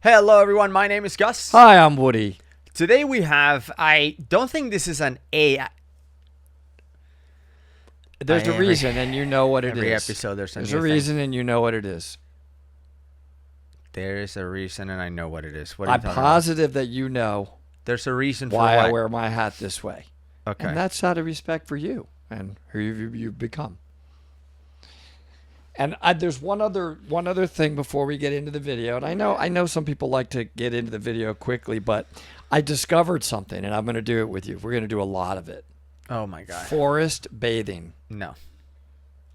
Hello everyone, my name is Gus. Hi, I'm Woody. Today we have, I don't think this is an AI. There's a reason and you know what it is. Every episode there's a reason and you know what it is. There is a reason and I know what it is. What I'm positive that you know there's a reason for why what? I wear my hat this way. Okay. And that's out of respect for you and who you've become. And there's one other thing before we get into the video. And I know some people like to get into the video quickly, but I discovered something and I'm going to do it with you. We're going to do a lot of it. Oh my God. Forest bathing. No.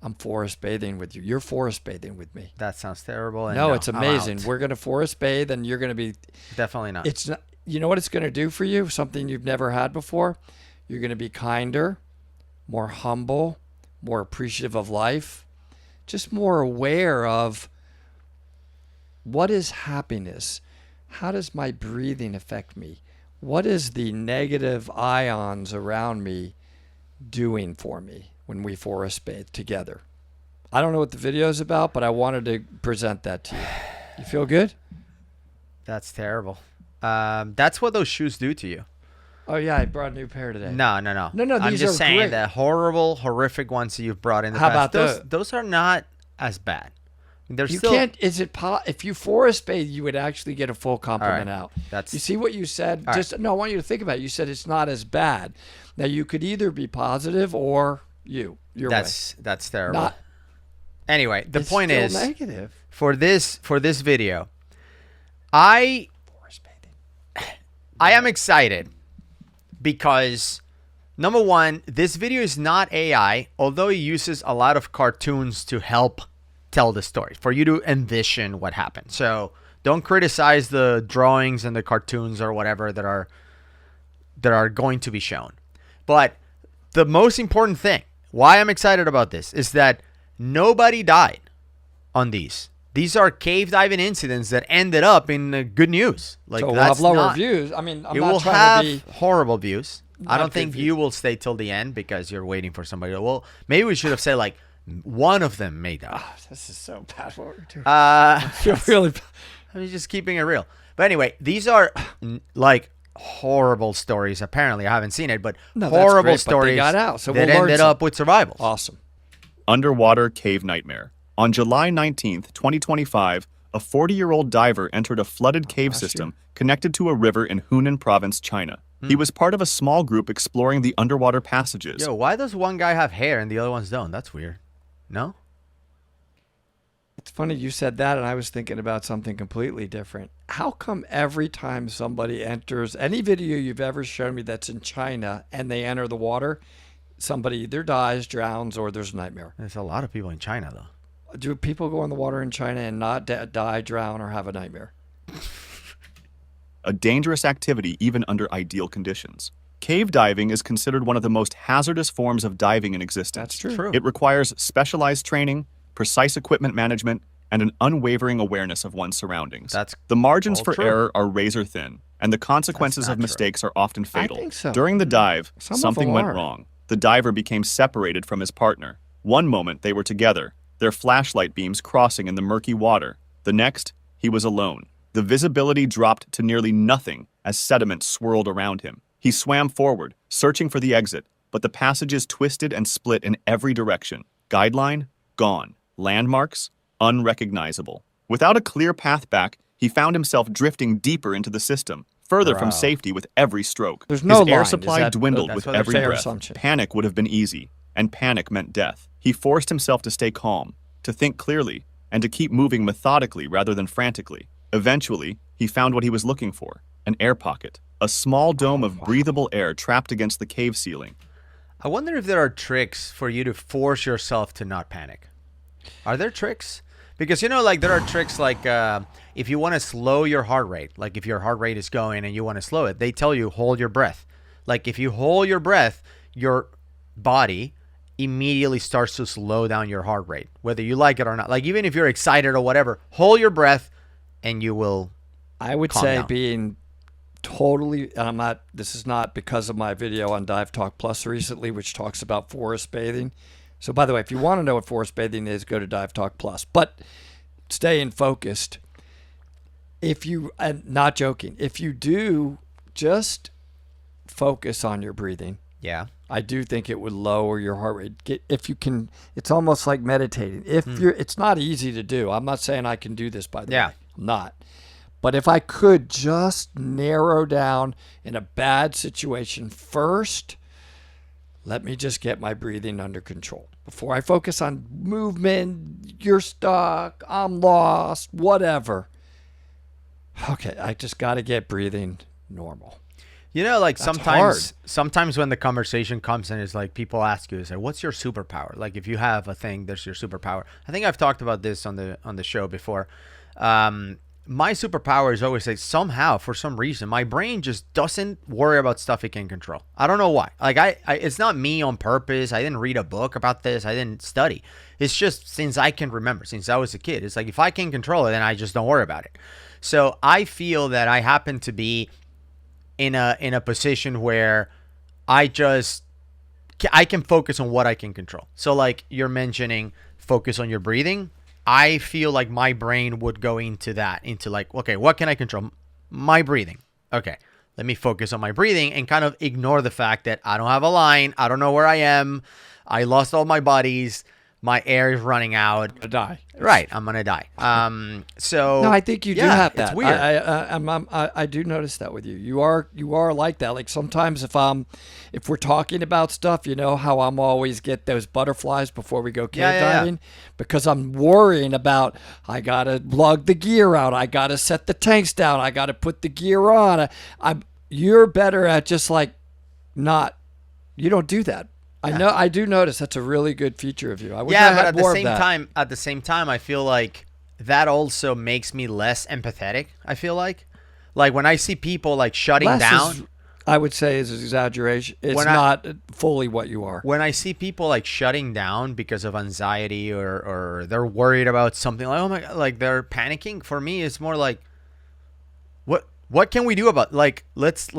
I'm forest bathing with you. You're forest bathing with me. That sounds terrible. And no, it's amazing. We're going to forest bathe and you're going to be... Definitely not. It's not. You know what it's going to do for you? Something you've never had before? You're going to be kinder, more humble, more appreciative of life, just more aware of what is happiness? How does my breathing affect me? What is the negative ions around me doing for me when we forest bathe together? I don't know what the video is about, but I wanted to present that to you. You feel good? That's terrible. That's what those shoes do to you. Oh yeah, I brought a new pair today. No. These I'm just are saying great. the horrible, horrific ones that you've brought in the How past. about those are not as bad. They're You still... can't. If you forest bathe, you would actually get a full compliment out. That's... You see what you said? All Just right. no. I want you to think about it. You said it's not as bad. Now you could either be positive or your way. That's terrible. Not, Anyway, the it's point still is negative. for this video, I Forest bathing. am excited because number one, this video is not AI, although it uses a lot of cartoons to help tell the story for you to envision what happened. So don't criticize the drawings and the cartoons or whatever that are going to be shown. But the most important thing, why I'm excited about this, is that nobody died on these. These are cave diving incidents that ended up in good news. Like, So we'll that's have lower not, views. I mean, I'm you not will trying have to be horrible views. I not don't good think views. you will stay till the end because you're waiting for somebody to... Well, maybe we should have said, like, one of them may die. Oh, this is so bad. What we're doing. Really. I'm just keeping it real. But anyway, these are, like, horrible stories. Apparently, I haven't seen it, but No, that's horrible great, but they stories got out, so that we'll learn ended some. up with survivals. Awesome. Underwater cave nightmare. On July 19th, 2025, a 40-year-old diver entered a flooded cave system connected to a river in Hunan province, China. He was part of a small group exploring the underwater passages. Yo, why does one guy have hair and the other ones don't? That's weird. No? It's funny you said that, and I was thinking about something completely different. How come every time somebody enters any video you've ever shown me that's in China and they enter the water, somebody either dies, drowns, or there's a nightmare? There's a lot of people in China, though. Do people go in the water in China and not die, drown, or have a nightmare? A dangerous activity even under ideal conditions. Cave diving is considered one of the most hazardous forms of diving in existence. That's true. It requires specialized training, precise equipment management, and an unwavering awareness of one's surroundings. That's the margins all for true. error are razor thin, and the consequences That's of not mistakes are often fatal. think so. During the dive, Some of something them went are. wrong. The diver became separated from his partner. One moment they were together, their flashlight beams crossing in the murky water. The next, he was alone. The visibility dropped to nearly nothing as sediment swirled around him. He swam forward, searching for the exit, but the passages twisted and split in every direction. Guideline? Gone. Landmarks? Unrecognizable. Without a clear path back, he found himself drifting deeper into the system, further from safety with every stroke. There's no His air line. supply Is that- dwindled that's with what they're every saying. breath. Assumption. Panic would have been easy, and panic meant death. He forced himself to stay calm, to think clearly, and to keep moving methodically rather than frantically. Eventually, he found what he was looking for, an air pocket, a small dome of breathable air trapped against the cave ceiling. I wonder if there are tricks for you to force yourself to not panic. Are there tricks? Because, you know, like there are tricks like if you want to slow your heart rate, like if your heart rate is going and you want to slow it, they tell you hold your breath. Like if you hold your breath, your body immediately starts to slow down your heart rate, whether you like it or not. Like even if you're excited or whatever, hold your breath and you will I would calm say down. being totally, and I'm not, this is not because of my video on Dive Talk Plus recently, which talks about forest bathing. So by the way, if you want to know what forest bathing is, go to Dive Talk Plus. But staying focused, if you, and not joking, if you do just focus on your breathing, Yeah. I do think it would lower your heart rate. If you can, it's almost like meditating. If you're, it's not easy to do. I'm not saying I can do this, by the way. I'm not. But if I could just narrow down in a bad situation first, let me just get my breathing under control before I focus on movement. You're stuck. I'm lost. Whatever. Okay, I just got to get breathing normal. You know, like That's sometimes when the conversation comes in, it's like people ask you, "Is like, what's your superpower?" Like, if you have a thing, there's your superpower. I think I've talked about this on the show before. My superpower is always like somehow, for some reason, my brain just doesn't worry about stuff it can control. I don't know why. Like I it's not me on purpose. I didn't read a book about this. I didn't study. It's just since I can remember, since I was a kid. It's like if I can control it, then I just don't worry about it. So I feel that I happen to be in a position where I can focus on what I can control. So like you're mentioning, focus on your breathing. I feel like my brain would go into like, okay, what can I control? My breathing. Okay, let me focus on my breathing and kind of ignore the fact that I don't have a line. I don't know where I am. I lost all my buddies. My air is running out. To die. Right, I'm gonna die. So no, I think you do have that. It's weird. I do notice that with you. You are like that. Like sometimes if we're talking about stuff, you know how I'm always get those butterflies before we go cave diving, because I'm worrying about I gotta lug the gear out, I gotta set the tanks down, I gotta put the gear on. You're better at just like not. You don't do that. I know. I do notice that's a really good feature of you. I wish I had more of that. At the same time, I feel like that also makes me less empathetic. I feel like when I see people like shutting down, I would say is an exaggeration. It's not fully what you are. When I see people like shutting down because of anxiety or they're worried about something, like, oh my God, like they're panicking. For me, it's more like, what can we do about, like, let's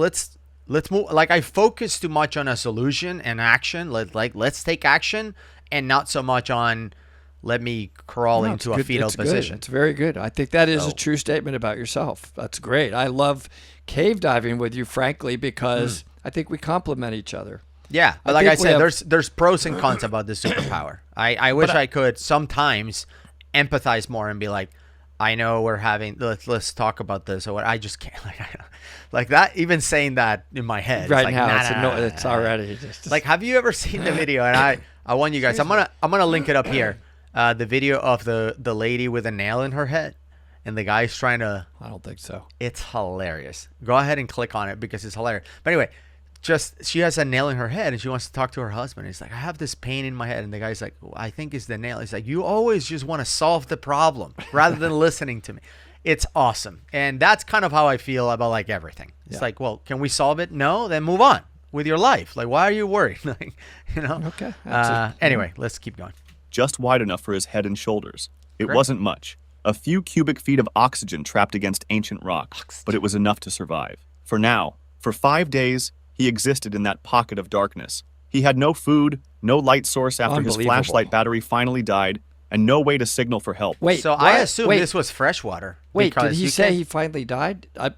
move. Like I focus too much on a solution and action. Let's take action, and not so much on let me crawl into a fetal position. It's very good. I think that is a true statement about yourself. That's great. I love cave diving with you, frankly, because I think we complement each other. Yeah, but like I said, there's pros and cons about this superpower. I wish I could sometimes empathize more and be like, I know we're having, let's talk about this. Or what, I just can't, like that. Even saying that in my head right like, now, it's already just like. Have you ever seen the video? And I want you guys. I'm gonna link it up here. The video of the lady with a nail in her head, and the guy's trying to. I don't think so. It's hilarious. Go ahead and click on it because it's hilarious. But anyway, just she has a nail in her head and she wants to talk to her husband. He's like, I have this pain in my head, and the guy's like, I think it's the nail. He's like, you always just want to solve the problem rather than listening to me. It's awesome, and that's kind of how I feel about like everything. It's like, well, can we solve it? No, then move on with your life. Like, why are you worried? Like, you know. Okay. Anyway, let's keep going. Just wide enough for his head and shoulders. It wasn't much. A few cubic feet of oxygen trapped against ancient rock, but it was enough to survive. For now, for 5 days, he existed in that pocket of darkness. He had no food, no light source after his flashlight battery finally died, and no way to signal for help. Wait, so I assume this was fresh water. Wait, did he say he finally died? No.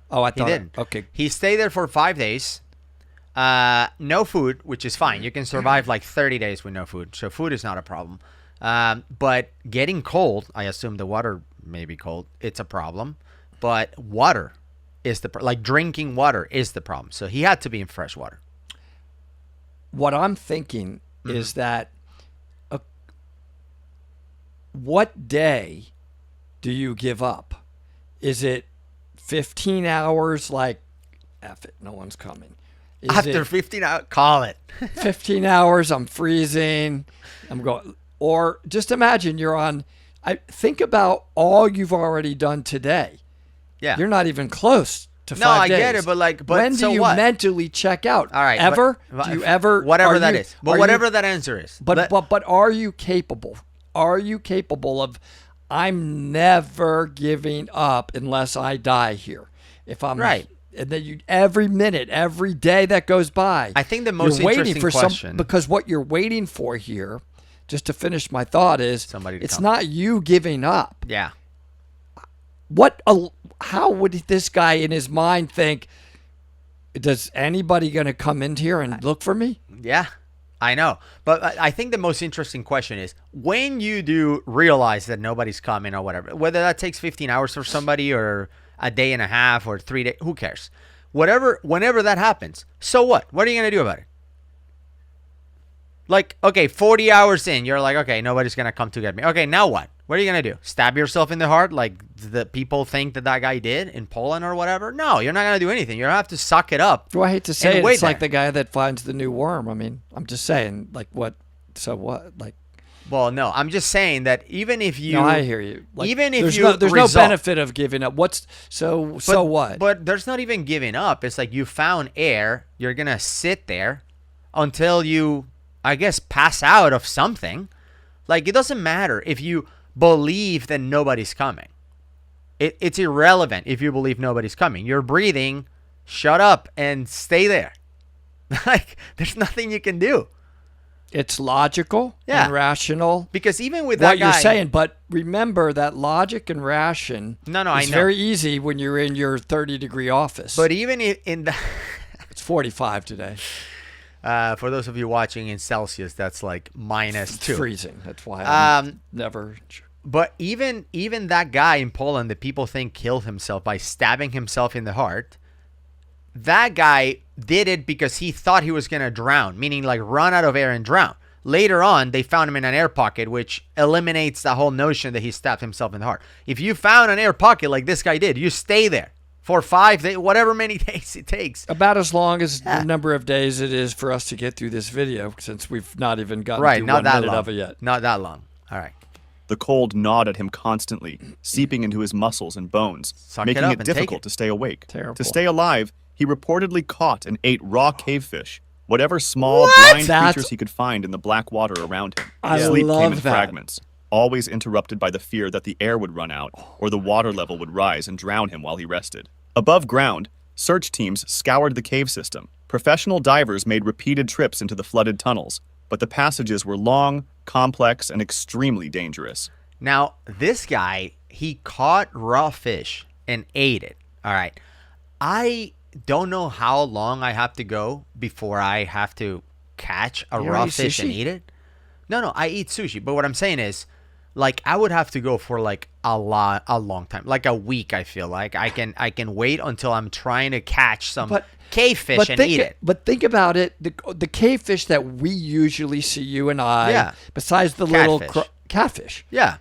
Oh, I thought he didn't. Okay. He stayed there for 5 days. No food, which is fine. You can survive like 30 days with no food. So food is not a problem. But getting cold, I assume the water may be cold. It's a problem. But water is like drinking water is the problem. So he had to be in fresh water. What I'm thinking is that what day do you give up? Is it 15 hours like, F it, no one's coming? After 15 hours, call it. 15 hours, I'm freezing. I'm going. Or just imagine you're on. Think about all you've already done today. Yeah. You're not even close to 5 days. No, I get it, but when so do you what? mentally check out? All right. Ever? Do you ever? Whatever that is. But whatever that answer is. But are you capable? Are you capable of, I'm never giving up unless I die here? If I'm right. And then every minute, every day that goes by, I think the most interesting question, because what you're waiting for here, just to finish my thought, is somebody to it's come. not you giving up. Yeah. How would this guy in his mind think? Does anybody going to come in here and look for me? Yeah, I know. But I think the most interesting question is when you do realize that nobody's coming or whatever, whether that takes 15 hours for somebody or a day and a half or 3 days, who cares? Whenever that happens, so what? What are you going to do about it? Like, okay, 40 hours in, you're like, okay, nobody's going to come to get me. Okay, now what? What are you going to do? Stab yourself in the heart like the people think that guy did in Poland or whatever? No, you're not going to do anything. You're going to have to suck it up. Well, I hate to say it, wait it's like there. the guy that finds the new worm. I mean, I'm just saying, like, what? So what? Like, Well, no, I'm just saying that even if you... no, I hear you. Like, even if there's you no, there's result- no benefit of giving up. So what? But there's not even giving up. It's like you found air. You're going to sit there until you, I guess, pass out of something. Like, it doesn't matter if you believe that nobody's coming. It's irrelevant if you believe nobody's coming. You're breathing, shut up, and stay there. Like, there's nothing you can do. It's logical Yeah. and rational. Because even with that What guy... you're saying, but remember that logic and ration I is know. very easy when you're in your 30-degree office. But even in the... It's 45 today. For those of you watching in Celsius, that's like minus It's 2. freezing. That's why I'm never... But even that guy in Poland that people think killed himself by stabbing himself in the heart, that guy did it because he thought he was going to drown, meaning like run out of air and drown. Later on, they found him in an air pocket, which eliminates the whole notion that he stabbed himself in the heart. If you found an air pocket like this guy did, you stay there for 5 days, whatever many days it takes. About as long as the number of days it is for us to get through this video, since we've not even gotten through Not 1 that minute long. of it yet. Not that long. All right. The cold gnawed at him constantly, seeping into his muscles and bones, Suck it making up it and take difficult it. to stay awake. Terrible. To stay alive, he reportedly caught and ate raw cavefish, whatever small, blind That's- creatures he could find in the black water around him. I Sleep love came in that. fragments, always interrupted by the fear that the air would run out or the water level would rise and drown him while he rested. Above ground, search teams scoured the cave system. Professional divers made repeated trips into the flooded tunnels, but the passages were long, complex, and extremely dangerous. Now, this guy, he caught raw fish and ate it. All right. I don't know how long I have to go before I have to catch a You raw don't eat fish and sushi? eat it. No, I eat sushi. But what I'm saying is, like, I would have to go for like a long time, like a week. I feel like I can wait until I'm trying to catch some cavefish and eat it. But think about it. The cavefish that we usually see, you and I, Yeah. besides the Catfish. little catfish. Yeah.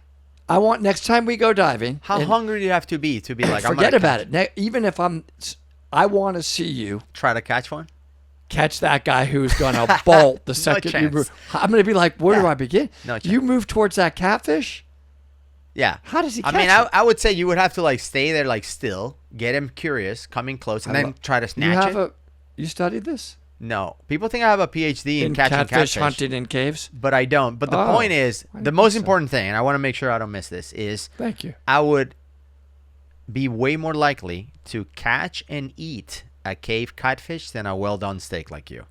I want next time we go diving. How and hungry do you have to be like, I'm forget gonna about it. Even if I want to see you try to catch one? catch that guy who's going to bolt the second you chance. move. I'm going to be like, where do I begin? No chance. You move towards that catfish? Yeah. How does he I catch mean, it? I would say you would have to like stay there, like still, get him curious, coming close, and then try to snatch it. You studied this? No. People think I have a PhD in catching catfish. hunting in caves? But I don't. But the Oh, point is, I the didn't most think so. important thing, and I want to make sure I don't miss this, is Thank you. I would be way more likely to catch and eat a cave catfish than a well-done steak like you.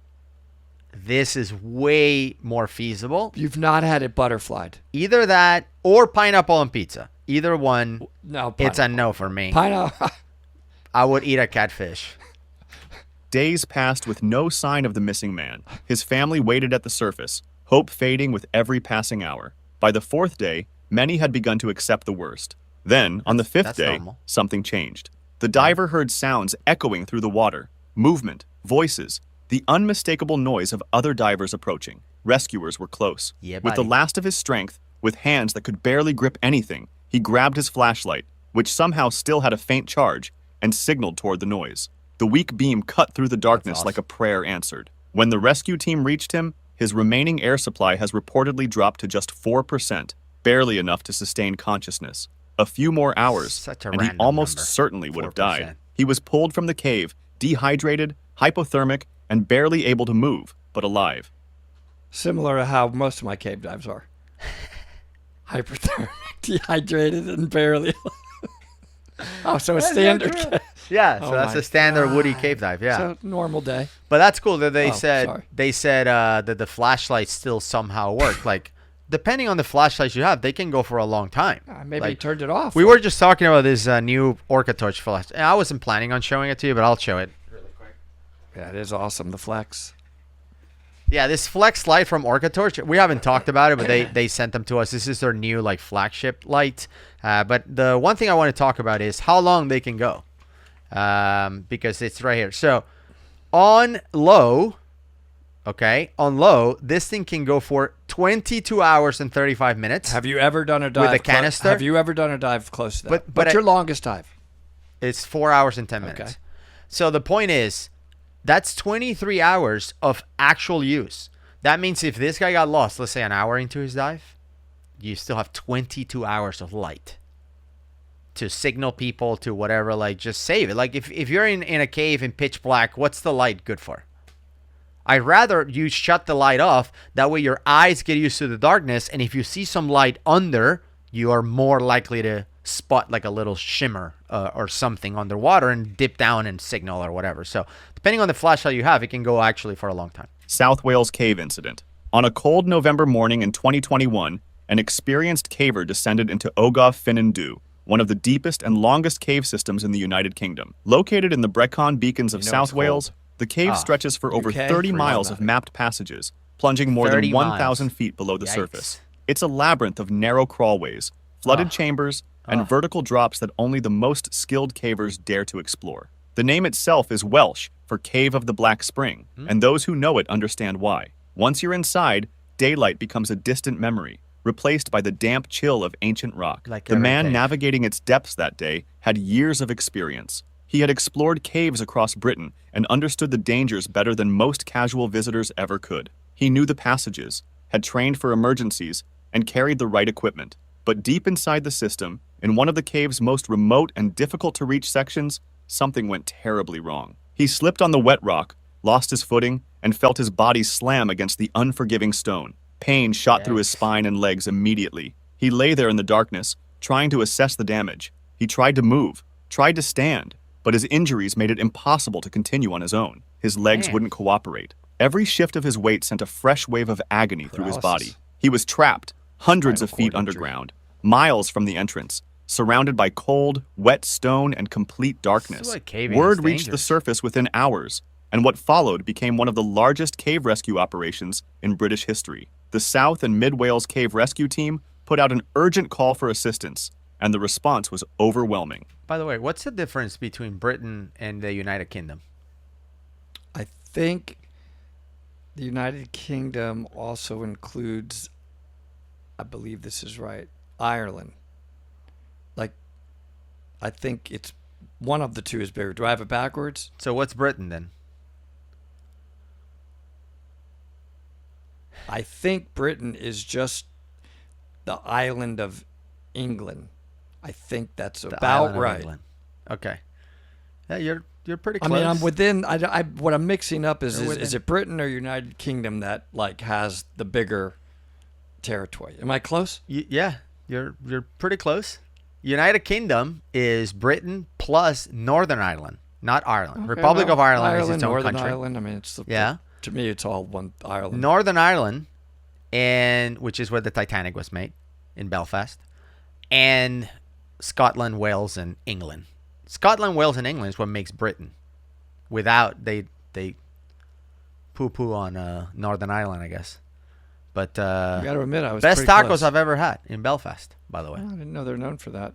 This is way more feasible. You've not had it butterflied. Either that or pineapple on pizza. Either one, No, it's a no for me. pineapple. I would eat a catfish. Days passed with no sign of the missing man. His family waited at the surface, hope fading with every passing hour. By the 4th day, many had begun to accept the worst. Then, on the 5th That's day, normal. something changed. The diver heard sounds echoing through the water, movement, voices, the unmistakable noise of other divers approaching. Rescuers were close. Yeah, With the buddy. last of his strength, with hands that could barely grip anything, he grabbed his flashlight, which somehow still had a faint charge, and signaled toward the noise. The weak beam cut through the darkness awesome. like a prayer answered. When the rescue team reached him, his remaining air supply has reportedly dropped to just 4%, barely enough to sustain consciousness. A few more hours, Such a and he random almost number. certainly would have 4%. died. He was pulled from the cave, dehydrated, hypothermic, and barely able to move, but alive. Similar to how most of my cave dives are. Hyperthermic, dehydrated, and barely. Oh, so a standard. Yeah, so Oh that's my a standard woody God. cave dive. Yeah, So normal day. but that's cool that they Oh, said sorry. that the flashlight still somehow worked. Like depending on the flashlights you have, they can go for a long time. Maybe he turned it off. We were just talking about this new Orca torch flash. And I wasn't planning on showing it to you, but I'll show it really quick. Yeah, it is awesome. The flex. Yeah, this flex light from Orca torch. We haven't talked about it, but they sent them to us. This is their new like flagship light. But the one thing I want to talk about is how long they can go, because it's right here. So on low. Okay, on low, this thing can go for 22 hours and 35 minutes. Have you ever done a dive with a canister? Have you ever done a dive close to that? But What's your longest dive? It's 4 hours and 10 minutes. Okay. So the point is, that's 23 hours of actual use. That means if this guy got lost, let's say an hour into his dive, you still have 22 hours of light to signal people to whatever, like just save it. Like if you're in a cave in pitch black, what's the light good for? I'd rather you shut the light off. That way your eyes get used to the darkness. And if you see some light under, you are more likely to spot like a little shimmer or something underwater and dip down and signal or whatever. So depending on the flashlight you have, it can go actually for a long time. South Wales Cave Incident. On a cold November morning in 2021, an experienced caver descended into Ogof Finnan Dhu, one of the deepest and longest cave systems in the United Kingdom. Located in the Brecon Beacons of South Wales, the cave stretches for over 30 miles of mapped passages, plunging more than 1,000 feet below the surface. It's a labyrinth of narrow crawlways, flooded chambers, and vertical drops that only the most skilled cavers dare to explore. The name itself is Welsh for Cave of the Black Spring, and those who know it understand why. Once you're inside, daylight becomes a distant memory, replaced by the damp chill of ancient rock. The man navigating its depths that day had years of experience. He had explored caves across Britain and understood the dangers better than most casual visitors ever could. He knew the passages, had trained for emergencies, and carried the right equipment. But deep inside the system, in one of the cave's most remote and difficult-to-reach sections, something went terribly wrong. He slipped on the wet rock, lost his footing, and felt his body slam against the unforgiving stone. Pain shot through his spine and legs immediately. He lay there in the darkness, trying to assess the damage. He tried to move, tried to stand, but his injuries made it impossible to continue on his own. His legs wouldn't cooperate. Every shift of his weight sent a fresh wave of agony through his body. He was trapped, hundreds of feet underground, miles from the entrance, surrounded by cold, wet stone and complete darkness. Word reached the surface within hours, and what followed became one of the largest cave rescue operations in British history. The South and Mid Wales Cave Rescue Team put out an urgent call for assistance, and the response was overwhelming. By the way, what's the difference between Britain and the United Kingdom? I think the United Kingdom also includes, I believe this is right, Ireland. Like, I think it's one of the two is bigger. Do I have it backwards? So what's Britain then? I think Britain is just the island of England. I think that's about right. Okay. Yeah, you're pretty close. I mean, I'm within. What I'm mixing up is it Britain or United Kingdom that like has the bigger territory? Am I close? Yeah, you're pretty close. United Kingdom is Britain plus Northern Ireland, not Ireland. Okay, Republic of Ireland is its own Northern country. Ireland. I mean, it's to me, it's all one Ireland. Northern Ireland, and which is where the Titanic was made, in Belfast, and Scotland, Wales, and England. Scotland, Wales, and England is what makes Britain. Without they poo-poo on Northern Ireland, I guess. But you got to admit, I was best pretty tacos close. I've ever had in Belfast, by the way. I didn't know they're known for that.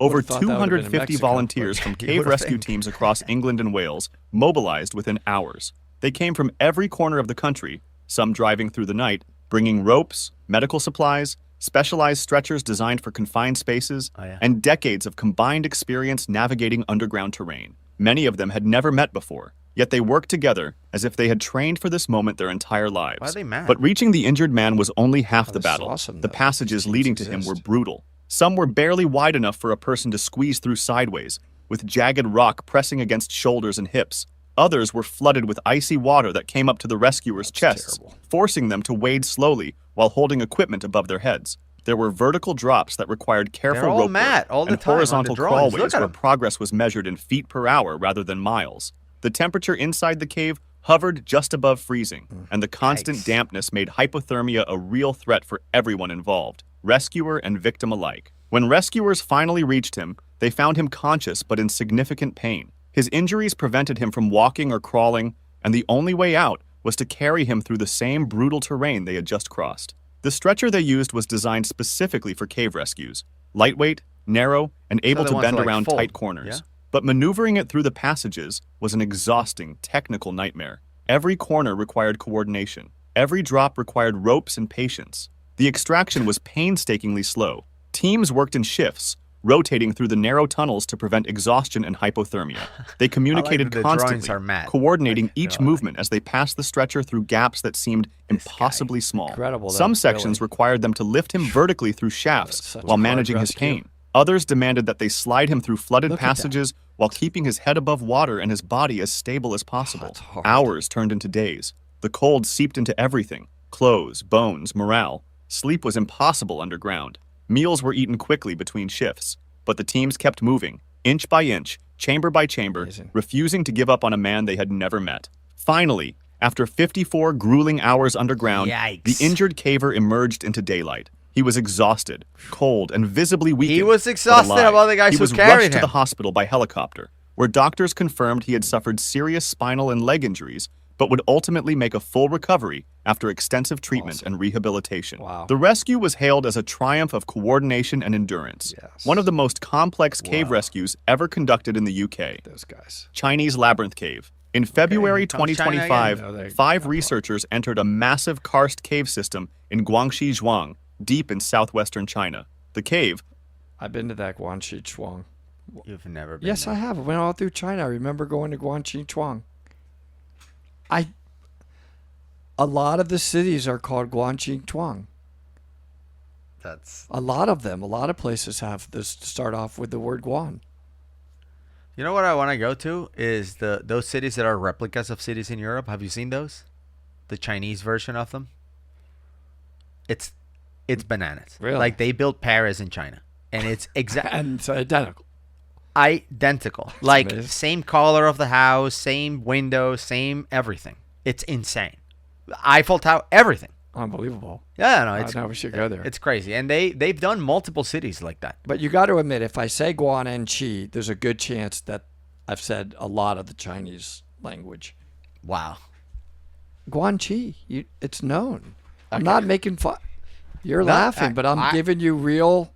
Over 250 volunteers from cave rescue teams across England and Wales mobilized within hours. They came from every corner of the country, some driving through the night, bringing ropes, medical supplies, specialized stretchers designed for confined spaces, and decades of combined experience navigating underground terrain. Many of them had never met before, yet they worked together as if they had trained for this moment their entire lives. Why are they mad? But reaching the injured man was only half the this is battle. awesome, The though. passages These leading teams to him were exist. brutal. Some were barely wide enough for a person to squeeze through sideways, with jagged rock pressing against shoulders and hips. Others were flooded with icy water that came up to the rescuers' chests, forcing them to wade slowly while holding equipment above their heads. There were vertical drops that required careful They're all rope mad work, all the and time on the horizontal drawings. crawlways Look at where them. progress was measured in feet per hour rather than miles. The temperature inside the cave hovered just above freezing, and the constant Yikes. dampness made hypothermia a real threat for everyone involved, rescuer and victim alike. When rescuers finally reached him, they found him conscious but in significant pain. His injuries prevented him from walking or crawling, and the only way out was to carry him through the same brutal terrain they had just crossed. The stretcher they used was designed specifically for cave rescues, lightweight, narrow, and able the to ones bend that, like, around fold, tight corners. yeah? But maneuvering it through the passages was an exhausting, technical nightmare. Every corner required coordination. Every drop required ropes and patience. The extraction was painstakingly slow. Teams worked in shifts, rotating through the narrow tunnels to prevent exhaustion and hypothermia. They communicated that the drawings constantly, are mad. coordinating Like, each you know, movement as they passed the stretcher through gaps that seemed impossibly small. Incredible, though, Some sections really. required them to lift him vertically through shafts Such while a hard managing his rescue. pain. Others demanded that they slide him through flooded Look at that. passages while keeping his head above water and his body as stable as possible. that's hard. Hours turned into days. The cold seeped into everything: clothes, bones, morale. Sleep was impossible underground. Meals were eaten quickly between shifts, but the teams kept moving, inch by inch, chamber by chamber, Amazing. refusing to give up on a man they had never met. Finally, after 54 grueling hours underground, Yikes. the injured caver emerged into daylight. He was exhausted, cold, and visibly weakened. was but exhausted alive. about the guys he who was carried rushed to him. the hospital by helicopter, where doctors confirmed he had suffered serious spinal and leg injuries, but would ultimately make a full recovery after extensive treatment and rehabilitation. Wow. The rescue was hailed as a triumph of coordination and endurance, Yes. one of the most complex cave Wow. rescues ever conducted in the UK. Those guys. Chinese Labyrinth Cave. In February here comes China 2025, again. No, they- 5 researchers entered a massive karst cave system in Guangxi Zhuang, deep in southwestern China. The cave, I've been to that Guangxi Chuang. You've never been Yes, there. I have. I went all through China. I remember going to Guangxi Chuang. A lot of the cities are called Guangxi Chuang. That's. A lot of them. A lot of places have this start off with the word Guan. You know what I want to go to is those cities that are replicas of cities in Europe. Have you seen those? The Chinese version of them. It's bananas. Really? Like they built Paris in China, and it's exactly And it's identical. identical. Like amazing. same color of the house, same windows, same everything. It's insane. Eiffel Tower, everything. Unbelievable. Yeah, no, it's I know, we should go there. It's crazy, and they've done multiple cities like that. But you got to admit, if I say Guan and Qi, there's a good chance that I've said a lot of the Chinese language. Wow. Guan Qi, it's known. I'm not making fun. You're No, laughing, but I'm I- giving you real.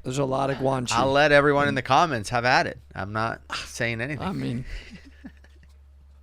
There's a lot of Guan Qi. I'll let everyone in the comments have at it. I'm not saying anything. I mean,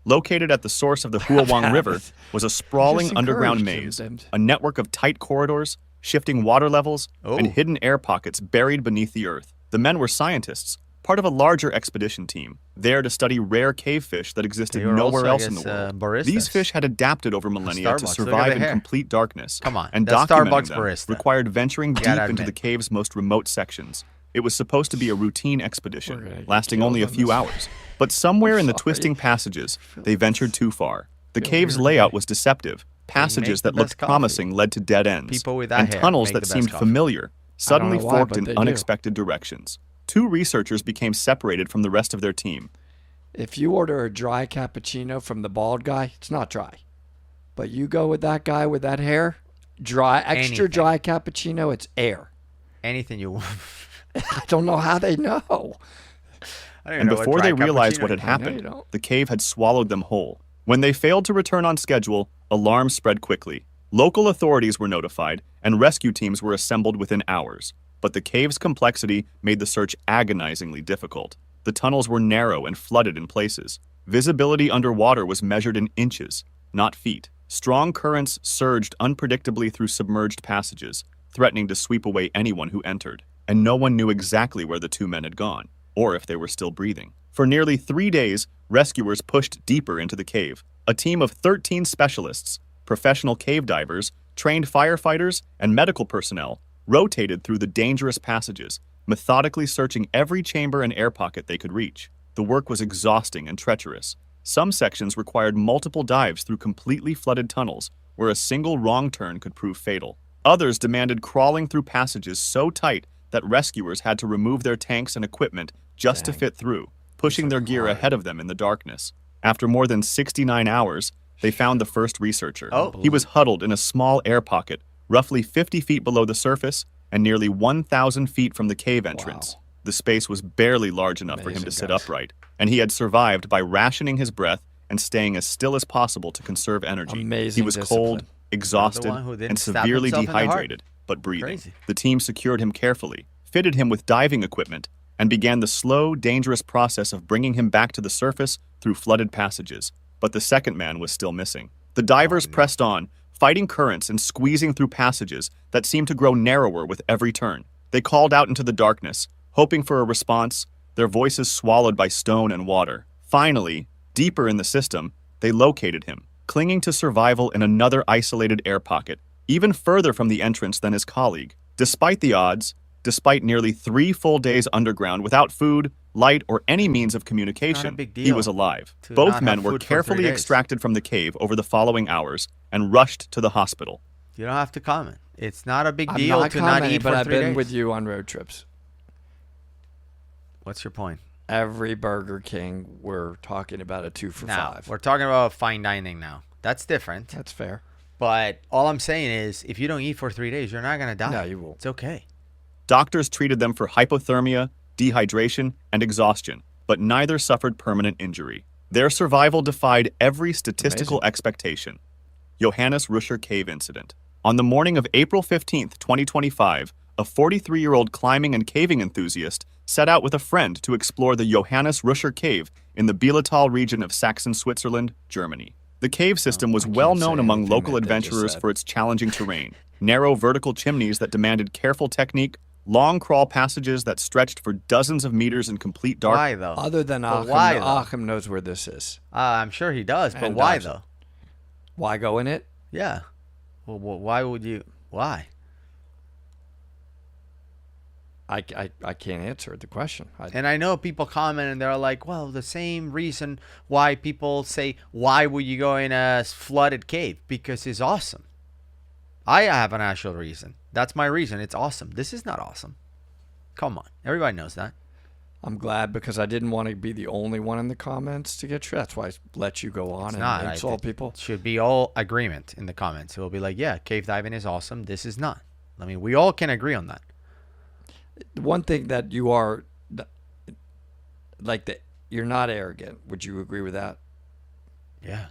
located at the source of the Huawang River, was a sprawling Just underground encourage maze, them. a network of tight corridors, shifting water levels, Oh. and hidden air pockets buried beneath the earth. The men were scientists, part of a larger expedition team, there to study rare cave fish that existed They were nowhere also, I else in the guess, world. baristas. These fish had adapted over millennia to Starbucks, look at survive the in hair. complete darkness. Come on, and that's documenting Starbucks them barista. required venturing deep gotta into the admit. cave's most remote sections. It was supposed to be a routine We're expedition, gonna lasting kill only a them few this- hours. But somewhere in the sorry. twisting passages, they ventured too far. The Feel cave's weird. layout was deceptive. Passages the that looked best coffee. promising led to dead ends, People with that and hair tunnels make that the best seemed coffee. familiar suddenly know why, forked but in they do. unexpected directions. 2 researchers became separated from the rest of their team. if you order a dry cappuccino from the bald guy, it's not dry. But you go with that guy with that hair, dry, extra Anything. dry cappuccino, it's air. Anything you want. I don't know how they know. I don't even And know what before dry they realized cappuccino what had is. I know you happened, don't. the cave had swallowed them whole. When they failed to return on schedule, alarms spread quickly. Local authorities were notified, and rescue teams were assembled within hours. But the cave's complexity made the search agonizingly difficult. The tunnels were narrow and flooded in places. Visibility underwater was measured in inches, not feet. Strong currents surged unpredictably through submerged passages, threatening to sweep away anyone who entered. And no one knew exactly where the 2 men had gone, or if they were still breathing. For nearly 3 days, rescuers pushed deeper into the cave. A team of 13 specialists, professional cave divers, trained firefighters, and medical personnel rotated through the dangerous passages, methodically searching every chamber and air pocket they could reach. The work was exhausting and treacherous. Some sections required multiple dives through completely flooded tunnels, where a single wrong turn could prove fatal. Others demanded crawling through passages so tight that rescuers had to remove their tanks and equipment just to Dang. fit through, pushing their gear hard. ahead of them in the darkness. After more than 69 hours, they found the first researcher. Oh. He was huddled in a small air pocket, roughly 50 feet below the surface and nearly 1,000 feet from the cave entrance. Wow. The space was barely large enough for him to Amazing, sit guys. upright, and he had survived by rationing his breath and staying as still as possible to conserve energy. Amazing He was cold, discipline. exhausted, one who didn't and stab severely himself in the heart. dehydrated, but breathing. Crazy. The team secured him carefully, fitted him with diving equipment, and began the slow, dangerous process of bringing him back to the surface through flooded passages. But the second man was still missing. The divers pressed on, fighting currents and squeezing through passages that seemed to grow narrower with every turn. They called out into the darkness, hoping for a response, their voices swallowed by stone and water. Finally, deeper in the system, they located him, clinging to survival in another isolated air pocket, even further from the entrance than his colleague. Despite the odds, despite nearly 3 full days underground without food, light, or any means of communication, big he deal was alive. to Both not men have were food for 3 carefully days. extracted from the cave over the following hours and rushed to the hospital. You don't have to comment. It's not a big I'm deal not to not commenting, eat but for I've 3 been days. with you on road trips. What's your point? Every Burger King, we're talking about a 2 for Now, $5. we're talking about fine dining now. That's different. That's fair. But all I'm saying is, if you don't eat for 3 days, you're not going to die. No, you won't. It's okay. Doctors treated them for hypothermia, dehydration, and exhaustion, but neither suffered permanent injury. Their survival defied every statistical expectation. Johannes Ruscher Cave Incident. On the morning of April 15th, 2025, a 43-year-old climbing and caving enthusiast set out with a friend to explore the Johannes Ruscher Cave in the Bieletal region of Saxon, Switzerland, Germany. The cave system was well known say among anything local that they just adventurers said. for its challenging terrain, narrow vertical chimneys that demanded careful technique, long crawl passages that stretched for dozens of meters in complete dark. Why, though? Other than But Achim, why, though? Achim knows where this is. I'm sure he does, but And why, Dobson. though? Why go in it? Yeah. Well, why would you? Why? I can't answer the question. And I know people comment and they're like, well, the same reason why people say, why would you go in a flooded cave? Because it's awesome. I have an actual reason. That's my reason. It's awesome. This is not awesome. Come on. Everybody knows that. I'm glad because I didn't want to be the only one in the comments to get shit. That's why I let you go on It's and not. insult people. It should be all agreement in the comments. It will be like, yeah, cave diving is awesome. This is not. I mean, we all can agree on that. The one thing that you are, like, that you're not arrogant. Would you agree with that? Yeah.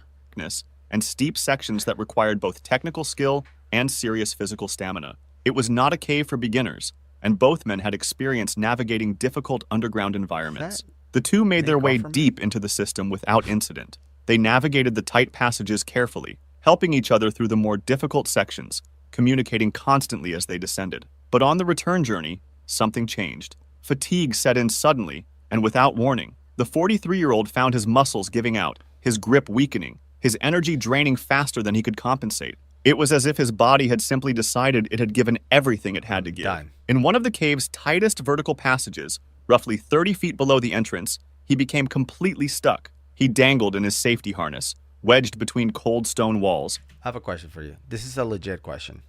And steep sections that required both technical skill and serious physical stamina. It was not a cave for beginners, and both men had experience navigating difficult underground environments. The two made their way from me? deep into the system without incident. They navigated the tight passages carefully, helping each other through the more difficult sections, communicating constantly as they descended. But on the return journey, something changed. Fatigue set in suddenly, and without warning. The 43-year-old found his muscles giving out, his grip weakening, his energy draining faster than he could compensate. It was as if his body had simply decided it had given everything it had to give. Done. In one of the cave's tightest vertical passages, roughly 30 feet below the entrance, he became completely stuck. He dangled in his safety harness, wedged between cold stone walls. I have a question for you. This is a legit question.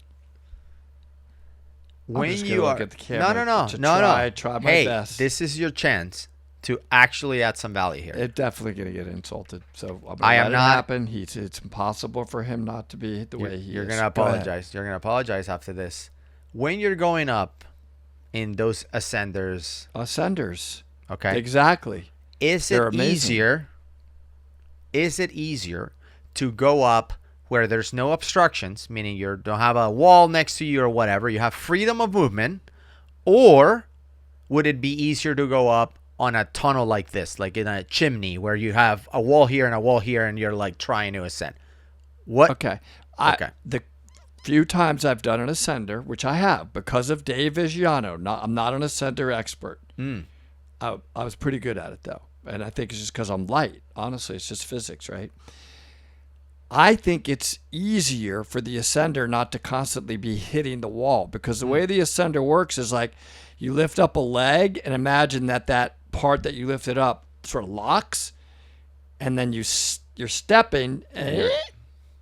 I'm just gonna look at the camera to try my hey, best. this is your chance to actually add some value here. It's definitely going to get insulted. So I'm I gonna am let it not- happen. It's impossible for him not to be the way he You're is. gonna Go ahead. apologize. You're gonna apologize after this. When you're going up in those ascenders, Ascenders. okay, Exactly. is They're it amazing. easier? Is it easier to go up where there's no obstructions, meaning you don't have a wall next to you or whatever, you have freedom of movement, or would it be easier to go up on a tunnel like this, like in a chimney where you have a wall here and a wall here and you're like trying to ascend? What? Okay. Okay. The few times I've done an ascender, which I have because of Dave Vigiano. I'm not an ascender expert. I was pretty good at it though, and I think it's just because I'm light. Honestly, it's just physics, right? I think it's easier for the ascender not to constantly be hitting the wall because the way the ascender works is like you lift up a leg and imagine that part that you lifted up sort of locks, and then you're stepping and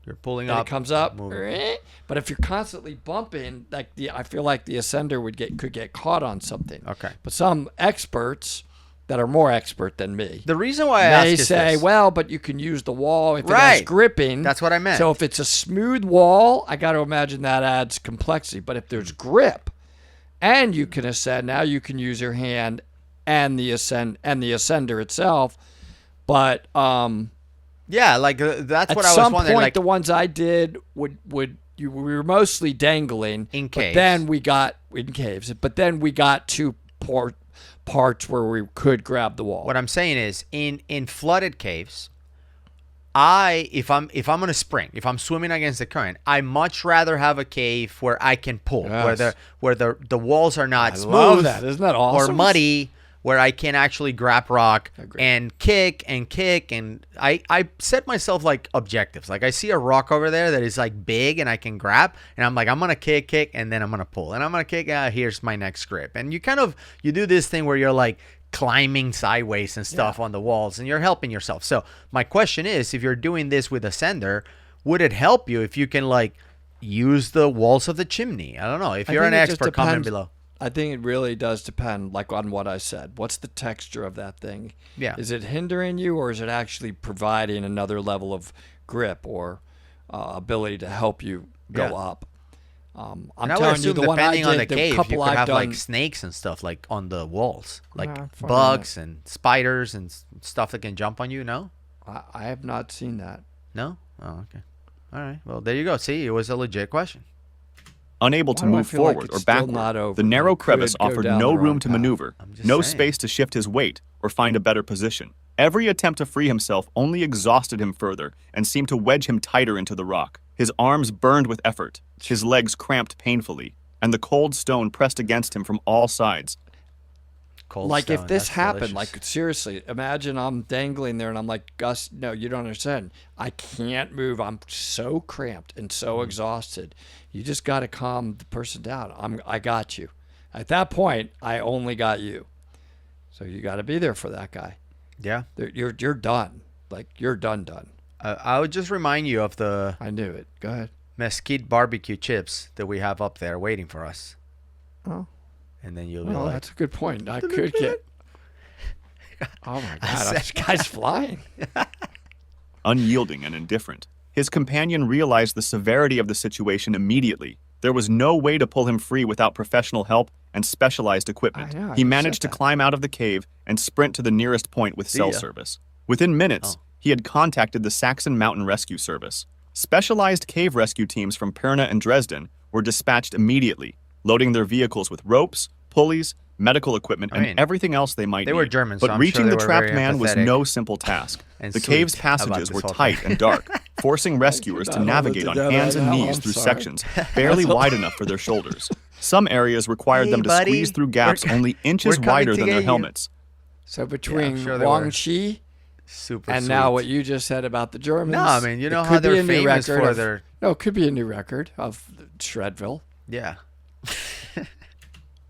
You're pulling and up. it comes up. moving. But if you're constantly bumping, I feel like the ascender could get caught on something. Okay. But some experts that are more expert than me. The reason why I ask They is say, this. well, but you can use the wall if it has Right. gripping. That's what I meant. So if it's a smooth wall, I got to imagine that adds complexity. But if there's grip and you can ascend, now you can use your hand and the ascender itself. But Yeah, like that's at what I was some wondering. point, Like the ones I did we were mostly dangling In But caves. then we got in caves. But then we got two parts where we could grab the wall. what I'm saying is, in flooded caves, if I'm gonna spring, if I'm swimming against the current, I much rather have a cave where I can pull, Yes. where the walls are not I smooth, love that. Isn't that awesome? or muddy, where I can actually grab rock Agree. and kick and kick. And I set myself like objectives. Like I see a rock over there that is like big and I can grab, and I'm like, I'm gonna kick, and then I'm gonna pull, and I'm gonna kick. Here's my next grip. And you do this thing where you're like climbing sideways and stuff on the walls, and you're helping yourself. So my question is, if you're doing this with Ascender, would it help you if you can like use the walls of the chimney? I don't know. If I you're an think it just expert, comment depends. below. I think it really does depend, like on what I said. What's the texture of that thing? Yeah. Is it hindering you, or is it actually providing another level of grip or ability to help you go Yeah. up? I'm And I would telling you, assume the one I depending on the did, the cave, you couple could I've have done. like snakes and stuff like on the walls, like Nah, fine. bugs and spiders and stuff that can jump on you. No, I have not seen that. no. Oh, okay. All right. Well, there you go. See, it was a legit question. Unable to Why do I move feel like forward it's or still backward, not over? the narrow Like, could crevice go offered down no the room wrong to path. maneuver, I'm just no saying. space to shift his weight or find a better position. Every attempt to free himself only exhausted him further and seemed to wedge him tighter into the rock. His arms burned with effort, his legs cramped painfully, and the cold stone pressed against him from all sides. Cold Like stone, if this that's happened, delicious. like seriously, imagine I'm dangling there and I'm like, Gus, no, you don't understand. I can't move. I'm so cramped and so exhausted. You just got to calm the person down. I got you. At that point, I only got you. So you got to be there for that guy. Yeah. You're done. Like you're done. I would just remind you of the I knew it. Go ahead. mesquite barbecue chips that we have up there waiting for us, Oh, and then you'll be well, like, that's a good point. I could get. Oh my God, this guy's flying. Unyielding and indifferent. His companion realized the severity of the situation immediately. There was no way to pull him free without professional help and specialized equipment. I know, I He just managed to said that. climb out of the cave and sprint to the nearest point with cell ya. service. Within minutes, he had contacted the Saxon Mountain Rescue Service. Specialized cave rescue teams from Pirna and Dresden were dispatched immediately, loading their vehicles with ropes, pulleys, medical equipment, I mean, and everything else they might they need. were German, but so I'm reaching sure they the were trapped very man was empathetic no simple task. and The sweet cave's about passages this were whole tight thing. and dark, forcing rescuers to not hold it navigate on together hands and now, knees I'm through sorry. sections barely wide enough for their shoulders. Some areas required Hey, them to buddy, squeeze through gaps we're- only inches we're coming wider to than get their you. helmets. So between sure they Wang were. Chi super and sweet. now what you just said about the Germans. No, I mean, you it know could how be they're a new famous record for of- their No, it could be a new record of Shredville. yeah.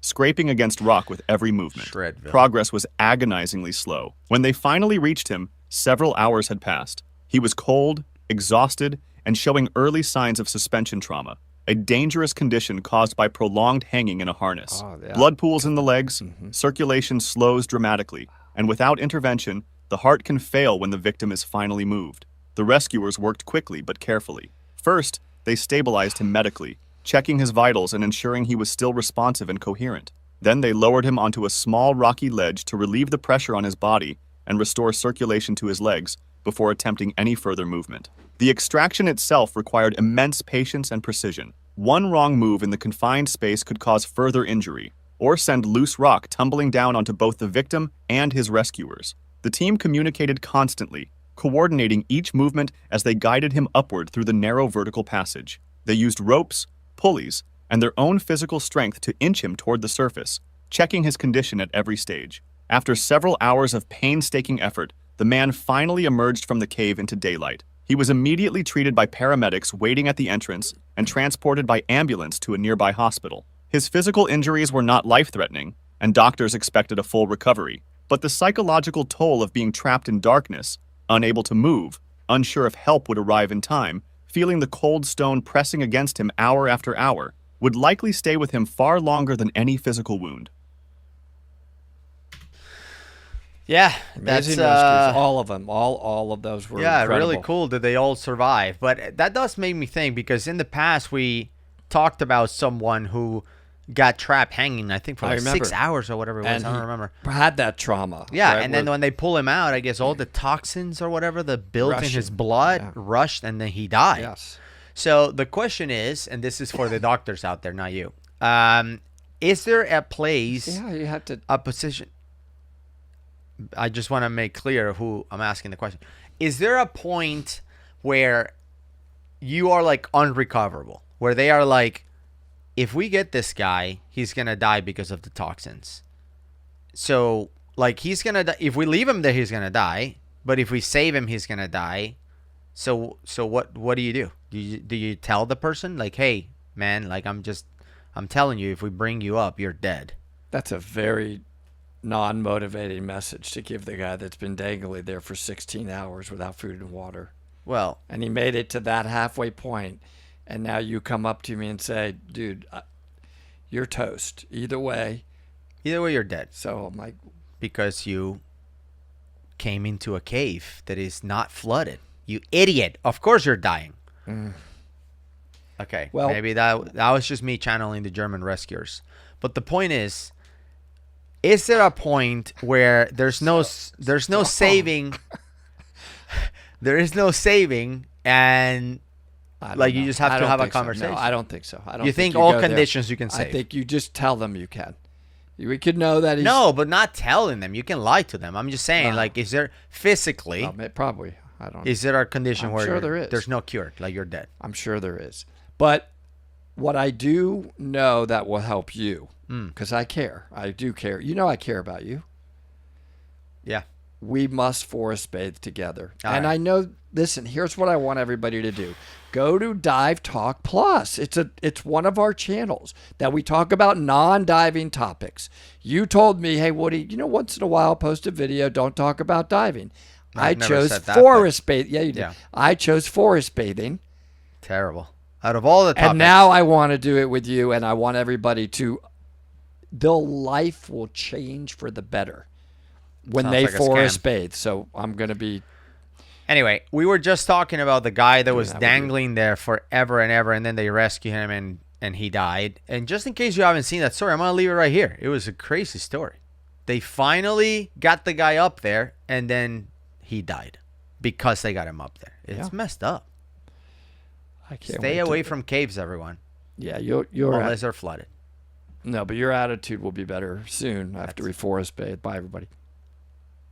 Scraping against rock with every movement. Shredville. Progress was agonizingly slow. When they finally reached him, several hours had passed. He was cold, exhausted, and showing early signs of suspension trauma, a dangerous condition caused by prolonged hanging in a harness. Oh, yeah. Blood pools in the legs, circulation slows dramatically, and without intervention, the heart can fail when the victim is finally moved. The rescuers worked quickly but carefully. First, they stabilized him medically, checking his vitals and ensuring he was still responsive and coherent. Then they lowered him onto a small rocky ledge to relieve the pressure on his body and restore circulation to his legs before attempting any further movement. The extraction itself required immense patience and precision. One wrong move in the confined space could cause further injury, or send loose rock tumbling down onto both the victim and his rescuers. The team communicated constantly, coordinating each movement as they guided him upward through the narrow vertical passage. They used ropes, pulleys, and their own physical strength to inch him toward the surface, checking his condition at every stage. After several hours of painstaking effort, the man finally emerged from the cave into daylight. He was immediately treated by paramedics waiting at the entrance and transported by ambulance to a nearby hospital. His physical injuries were not life-threatening, and doctors expected a full recovery. But the psychological toll of being trapped in darkness, unable to move, unsure if help would arrive in time, feeling the cold stone pressing against him hour after hour, would likely stay with him far longer than any physical wound. Yeah, Amazing that's rescues, all of them, all of those were yeah, incredible. really cool that they all survive. But that does make me think, because in the past we talked about someone who got trapped hanging, I think for I like remember. 6 hours or whatever it was. And I don't he remember. had that trauma. Yeah, right, and then where- when they pull him out, I guess all the toxins or whatever that built in his Rushing, blood yeah. rushed, and then he died. yes, So the question is, and this is for the doctors out there, not you. Is there a place, yeah, you have to. a position? I just want to make clear who I'm asking the question. Is there a point where you are like unrecoverable, where they are like, if we get this guy, he's gonna die because of the toxins. So like he's gonna die. If we leave him there, he's gonna die. But if we save him, he's gonna die. So what do you do? Do you tell the person like, hey man, like I'm telling you, if we bring you up, you're dead. That's a very non-motivating message to give the guy that's been dangling there for 16 hours without food and water. Well, And he made it to that halfway point, and now you come up to me and say, dude, you're toast. Either way. you're dead So I'm like, because you came into a cave that is not flooded. You idiot! Of course you're dying. Okay, Well- maybe that was just me channeling the German rescuers. But the point is there a point where there's no saving? There is no saving, and I don't like you know. just have I to don't have a think so. conversation. No, I don't think so. I don't You think think all go there. conditions you can I save? think you just tell them you can. We could know that he's... No, but not telling them. You can lie to them. I'm just saying, No. like, is there physically? Probably. I don't know. Is there a condition I'm where sure there is. there's no cure, like you're dead? I'm sure there is. But what I do know that will help you, because I care. I do care. You know I care about you. Yeah. We must forest bathe together. All and right. I know, listen, here's what I want everybody to do. Go to Dive Talk Plus. It's one of our channels that we talk about non-diving topics. You told me, hey, Woody, once in a while post a video, don't talk about diving. I I've never chose said that, forest bathing. Yeah, you did. Yeah. I chose forest bathing. Terrible. Out of all the topics. And now I want to do it with you, and I want everybody to, their life will change for the better when Sounds they like a forest scam. bathe. So I'm going to be... Anyway, we were just talking about the guy that was that with you. dangling there forever and ever, and then they rescue him, and he died. And just in case you haven't seen that story, I'm going to leave it right here. It was a crazy story. They finally got the guy up there, and then he died because they got him up there. It's Yeah. messed up. I can't Stay wait away to, from caves, everyone, Yeah, your unless they're flooded. no, but your attitude will be better soon after we forest bathe. Bye, everybody.